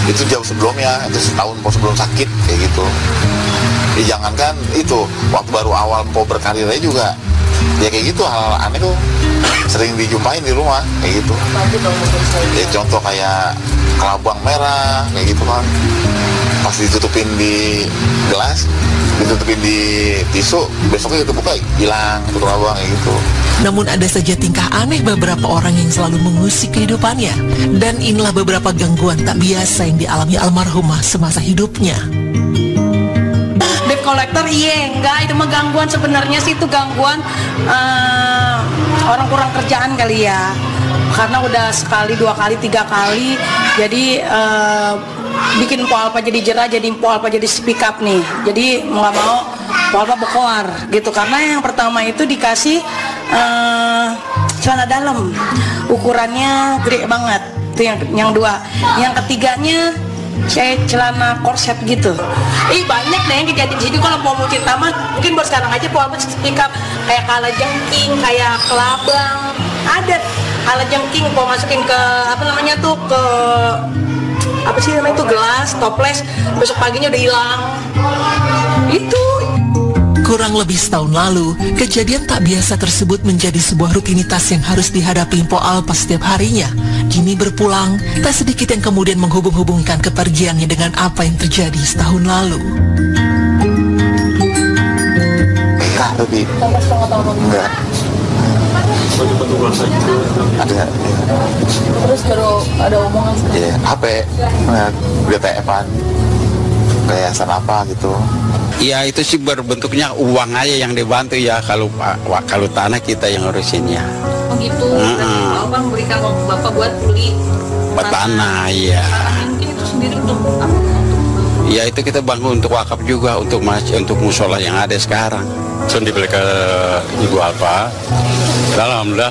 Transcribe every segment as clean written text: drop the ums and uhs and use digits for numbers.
Itu jauh sebelumnya, itu setahun sebelum sakit kayak gitu. Ya jangankan itu, waktu baru awal Po berkarirnya juga ya kayak gitu, hal aneh tuh sering dijumpain di rumah kayak gitu. Ya contoh kayak kelabang merah kayak gitu kan, pas ditutupin di gelas, ditutupin di tisu, besoknya itu buka hilang itu kelabang kayak gitu. Namun ada saja tingkah aneh beberapa orang yang selalu mengusik kehidupannya. Dan inilah beberapa gangguan tak biasa yang dialami almarhumah semasa hidupnya. Debt collector, enggak, itu mah gangguan sebenarnya sih, itu gangguan orang kurang kerjaan kali ya. Karena udah sekali, 2 kali, 3 kali, jadi bikin Po Alpa jadi jerah, jadi Po Alpa jadi speak up nih. Jadi mau gak mau Po Alpa berkoar gitu, karena yang pertama itu dikasih celana dalam, ukurannya gede banget, itu yang 2. Yang ketiganya kayak celana korset gitu. Banyak deh yang kejadian di situ. Kalau mau cerita mah mungkin baru sekarang aja Po Alpa speak up, kayak kalajengking, kayak kelabang, ada kalajengking Po masukin ke apa namanya tuh, ke apa sih namanya itu, gelas, toples, besok paginya udah hilang. Itu Kurang lebih setahun lalu, kejadian tak biasa tersebut menjadi sebuah rutinitas yang harus dihadapi Po Alpa setiap harinya. Kini berpulang, tak sedikit yang kemudian menghubung-hubungkan kepergiannya dengan apa yang terjadi setahun lalu. Enggak, tapi enggak. Ada. terus baru ada omongan sekarang. Iya, HP, BTF-an, yayasan apa gitu. Ya itu sih berbentuknya uang aja yang dibantu ya, kalau tanah kita yang ngurusinnya. Oh gitu, Bapak memberikan uang Bapak buat beli tanah, ya. Mungkin itu sendiri untuk apa? Ya itu kita bangun untuk wakaf juga, untuk musola yang ada sekarang. Langsung dibeli ke Ibu Alpa. Alhamdulillah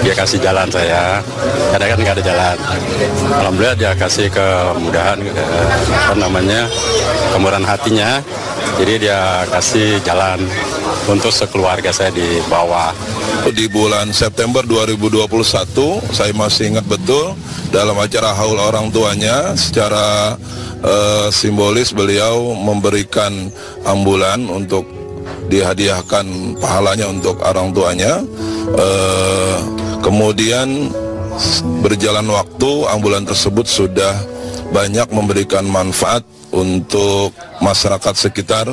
dia kasih jalan saya. Kadang kan nggak ada jalan. Alhamdulillah dia kasih kemudahan, kemurahan hatinya. Jadi dia kasih jalan untuk sekeluarga saya di bawah. Di bulan September 2021, saya masih ingat betul, dalam acara haul orang tuanya, secara simbolis beliau memberikan ambulan untuk dihadiahkan pahalanya untuk orang tuanya. Kemudian berjalan waktu, ambulan tersebut sudah banyak memberikan manfaat untuk masyarakat sekitar.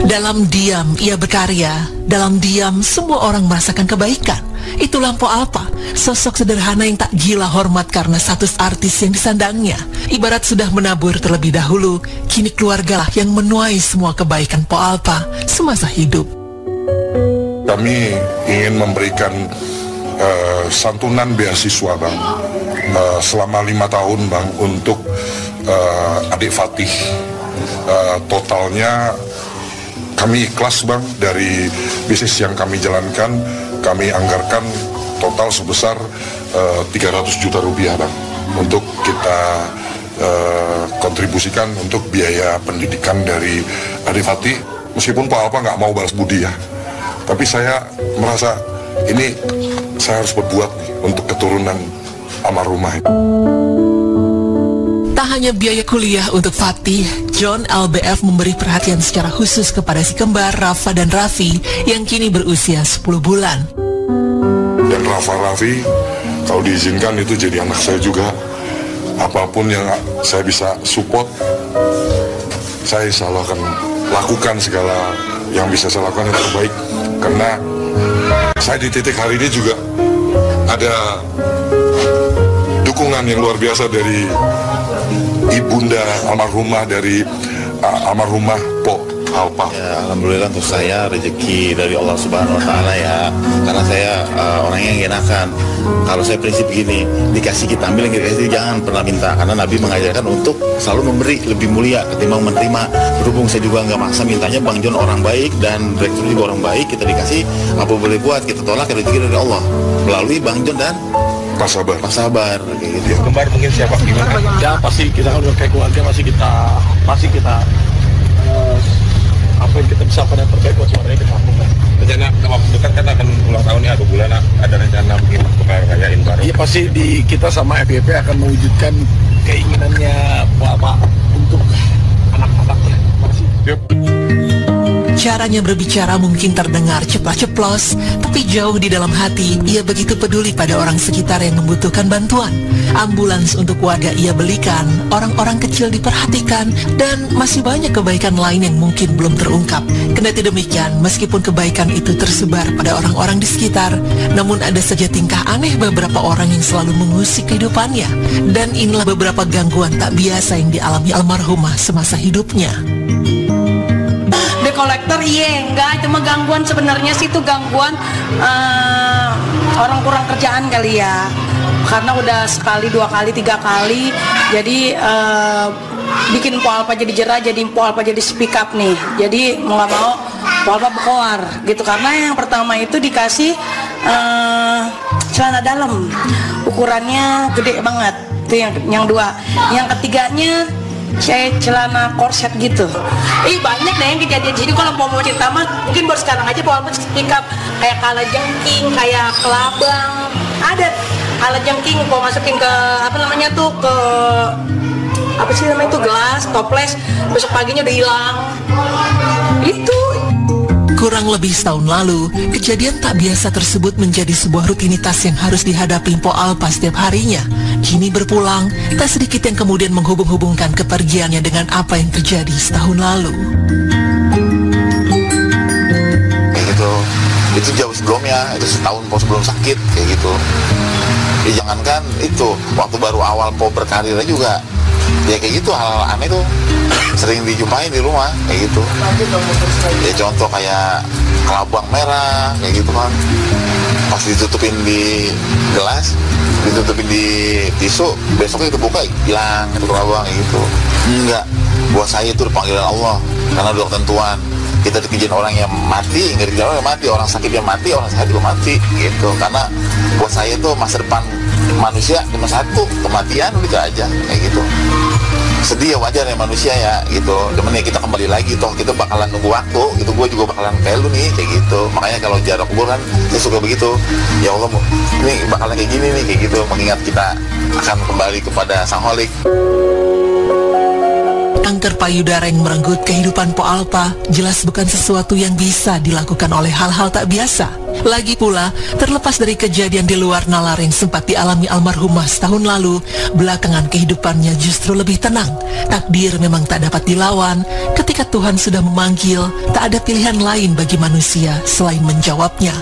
Dalam diam ia berkarya, dalam diam semua orang merasakan kebaikan. Itulah Po Alpa, sosok sederhana yang tak gila hormat karena status artis yang disandangnya. Ibarat sudah menabur terlebih dahulu, kini keluargalah yang menuai semua kebaikan Po Alpa semasa hidup. Kami ingin memberikan santunan beasiswa, Bang, selama 5 tahun, Bang, untuk adik Fatih. Totalnya kami ikhlas, Bang, dari bisnis yang kami jalankan, kami anggarkan total sebesar 300 juta rupiah, Bang, untuk kita kontribusikan untuk biaya pendidikan dari adik Fatih. Meskipun Pak Alpa nggak mau balas budi ya, tapi saya merasa ini saya harus berbuat nih untuk keturunan almarhumah. Tak hanya biaya kuliah untuk Fatih, John LBF memberi perhatian secara khusus kepada si kembar Rafa dan Raffi yang kini berusia 10 bulan. Dan Rafa Raffi, kalau diizinkan itu jadi anak saya juga. Apapun yang saya bisa support, saya selalu akan lakukan segala yang bisa saya lakukan yang terbaik. Karena saya di titik hari ini juga ada dukungan yang luar biasa dari ibunda almarhumah, dari almarhumah Po Alpa. Ya, alhamdulillah untuk saya rezeki dari Allah Subhanahu Wa Taala ya. Karena saya orangnya yang enakan. Kalau saya prinsip gini, dikasih kita ambil, yang dikasih jangan pernah minta. Karena Nabi mengajarkan untuk selalu memberi, lebih mulia ketimbang menerima. Berhubung saya juga nggak maksa mintanya, Bang John orang baik dan direktur juga orang baik, kita dikasih apa boleh buat, kita tolak rezeki dari Allah melalui Bang John dan Pak Sabar kayak gitu. Kembar mungkin siapa gimana? Ya pasti kita kan udah kayak keluarga, masih kita apa yang kita bisa pada terbaik buat suaranya kita lakukan. rencana waktu dekat kan akan ulang tahun nih, 2 bulan ada rencana mungkin rayain bareng. Iya pasti kita sama FYP akan mewujudkan keinginannya Bapak untuk anak-anaknya. Yuk. Caranya berbicara mungkin terdengar ceplas-ceplos, tapi jauh di dalam hati, ia begitu peduli pada orang sekitar yang membutuhkan bantuan. Ambulans untuk warga ia belikan, orang-orang kecil diperhatikan, dan masih banyak kebaikan lain yang mungkin belum terungkap. Kendati demikian, meskipun kebaikan itu tersebar pada orang-orang di sekitar, namun ada saja tingkah aneh beberapa orang yang selalu mengusik kehidupannya. Dan inilah beberapa gangguan tak biasa yang dialami almarhumah semasa hidupnya. Kolektor enggak, cuma gangguan sebenarnya sih, itu gangguan orang kurang kerjaan kali ya, karena udah sekali, 2 kali, 3 kali, jadi bikin Po Alpa jadi jerah, jadi Po Alpa jadi speak up nih, jadi mau nggak mau Po Alpa berkoar gitu, karena yang pertama itu dikasih celana dalam, ukurannya gede banget, itu yang 2, yang ketiganya saya celana korset gitu. Banyak deh yang kejadian sini. Kalau mau cerita mah mungkin baru sekarang aja Po Alpa speak up, kayak kalajengking, kayak kelabang, ada kalajengking mau masukin ke apa namanya tuh, ke apa sih namanya itu, gelas toples, besok paginya udah hilang. Itu Kurang lebih setahun lalu, kejadian tak biasa tersebut menjadi sebuah rutinitas yang harus dihadapi Po Alpa setiap harinya. Kini berpulang, tak sedikit yang kemudian menghubung-hubungkan kepergiannya dengan apa yang terjadi setahun lalu. Kayak gitu, itu jauh sebelumnya, itu setahun Po sebelum sakit, kayak gitu. Jangankan itu, waktu baru awal Po berkarirnya juga, ya kayak gitu, hal-hal aneh tuh sering dijumpain di rumah, kayak gitu. Ya contoh kayak kelabang merah, kayak gitu kan, pas ditutupin di gelas, ditutupin di tisu, besoknya itu buka, hilang itu kelabang, kayak gitu. Enggak, buat saya itu panggilan Allah, karena udah ketentuan. Kita dikejain orang yang mati, nggak dikejain orang yang mati, orang sakit yang mati, orang sehat juga mati, gitu. Karena buat saya itu masa depan manusia cuma satu, kematian, udah aja, kayak gitu. Sedih ya, wajar ya manusia ya, gitu. Cuman ya kita kembali lagi, toh kita bakalan nunggu waktu, gitu. Gue juga bakalan kayak lu nih, kayak gitu. Makanya kalau jarak kubur kan, saya suka begitu. Ya Allah, ini bakalan kayak gini nih, kayak gitu. Mengingat kita akan kembali kepada Sang Holik. Kanker payudara yang merenggut kehidupan Po Alpa jelas bukan sesuatu yang bisa dilakukan oleh hal-hal tak biasa. Lagi pula, terlepas dari kejadian di luar nalar yang sempat dialami almarhumah setahun lalu, belakangan kehidupannya justru lebih tenang. Takdir memang tak dapat dilawan. Ketika Tuhan sudah memanggil, tak ada pilihan lain bagi manusia selain menjawabnya.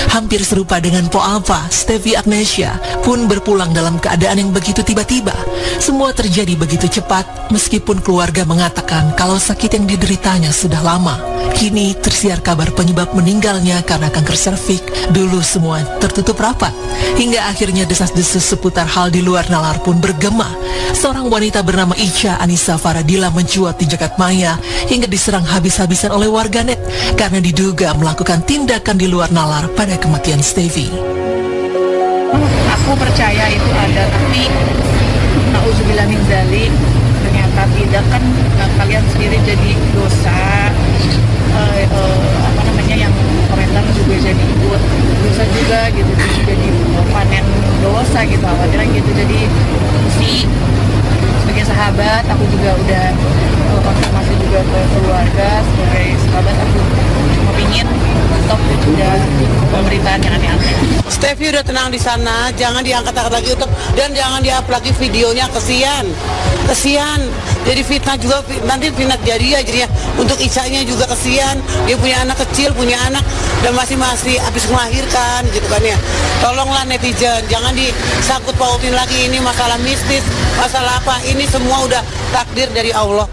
Hampir serupa dengan Po Alpa, Stevie Agnesia pun berpulang dalam keadaan yang begitu tiba-tiba. Semua terjadi begitu cepat, meskipun keluarga mengatakan kalau sakit yang dideritanya sudah lama. Kini tersiar kabar penyebab meninggalnya karena kanker serviks. Dulu semua tertutup rapat, hingga akhirnya desas-desus seputar hal di luar nalar pun bergema. Seorang wanita bernama Ica Anissa Faradila mencuat di jagat maya hingga diserang habis-habisan oleh warganet karena diduga melakukan tindakan di luar nalar pada kematian Stevie. Aku percaya itu ada, tapi na'udzubillah min dzalik, ternyata tidak, kan kalian sendiri jadi dosa. Apa namanya, yang komentar juga jadi buat dosa juga gitu, jadi panen dosa gitu, khawatirnya gitu. Jadi sih sebagai sahabat aku juga udah konfirmasi juga ke keluarga, sebagai sahabat aku cuma pingin stop udah pemberitaan yang aneh-aneh. Stevie udah tenang di sana, jangan diangkat-angkat lagi YouTube, dan jangan di-up lagi videonya, kesian. Jadi fitnah juga, nanti fitnah jadi ya, jadinya untuk Ica-nya juga kesian. Dia punya anak kecil, punya anak dan masih habis melahirkan gitu kan ya. Tolonglah netizen, jangan disangkut pautin lagi, ini masalah mistis, masalah apa, ini semua udah takdir dari Allah.